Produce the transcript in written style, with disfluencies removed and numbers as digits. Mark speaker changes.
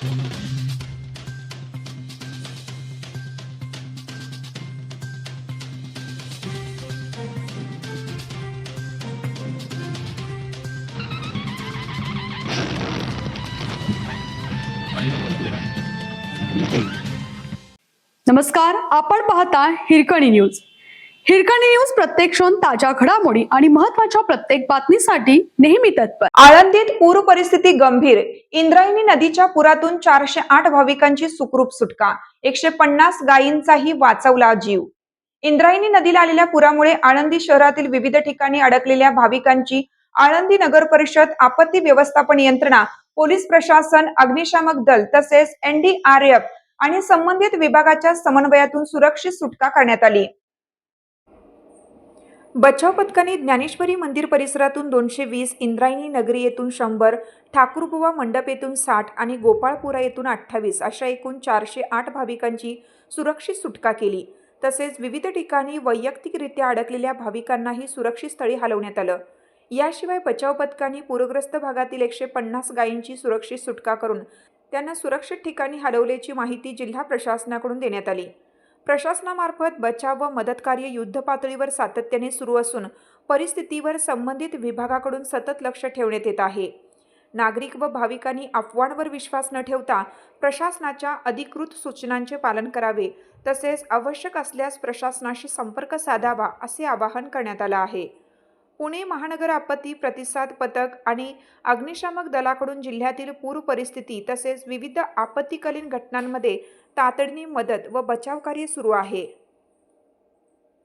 Speaker 1: नमस्कार, आपण पाहता हिरकणी न्यूज. हिरकणी न्यूज प्रत्येक क्षण ताज्या घडामोडी आणि महत्त्वाच्या प्रत्येक बातमीसाठी नेहमी तत्पर.
Speaker 2: आळंदीत पूर परिस्थिती गंभीर. इंद्रायणी नदीच्या पुरातून 408 भाविकांची सुखरूप सुटका. 150 गायींचाही वाचवला जीव. इंद्रायणी नदीला आलेल्या पुरामुळे आळंदी शहरातील विविध ठिकाणी अडकलेल्या भाविकांची आळंदी नगर परिषद, आपत्ती व्यवस्थापन यंत्रणा, पोलीस प्रशासन, अग्निशामक दल तसेच NDRF आणि संबंधित विभागाच्या समन्वयातून सुरक्षित सुटका करण्यात आली. बचाव पथकाने ज्ञानेश्वरी मंदिर परिसरातून 220, इंद्रायणी नगरी येथून 100, ठाकूरबुवा मंडप येथून 60 आणि गोपाळपुरा येथून 28 अशा एकूण 408 भाविकांची सुरक्षित सुटका केली. तसेच विविध ठिकाणी वैयक्तिकरित्या अडकलेल्या भाविकांनाही सुरक्षित स्थळी हलवण्यात आलं. याशिवाय बचाव पथकाने पूरग्रस्त भागातील 150 गायींची सुरक्षित सुटका करून त्यांना सुरक्षित ठिकाणी हलवल्याची माहिती जिल्हा प्रशासनाकडून देण्यात आली. प्रशासनामार्फत बचाव व मदत कार्य युद्धपातळीवर सातत्याने सुरू असून परिस्थितीवर संबंधित विभागाकडून सतत लक्ष ठेवण्यात येत आहे. नागरिक व भाविकांनी अफवांवर विश्वास न ठेवता प्रशासनाच्या अधिकृत सूचनांचे पालन करावे तसेच आवश्यक असल्यास प्रशासनाशी संपर्क साधावा असे आवाहन करण्यात आले आहे. पुणे महानगर आपत्ती प्रतिसाद पथक आणि अग्निशामक दलाकडून जिल्ह्यातील पूर परिस्थिती तसेच विविध आपत्तीकालीन घटनांमध्ये तातडीने मदत व बचाव कार्य सुरू आहे.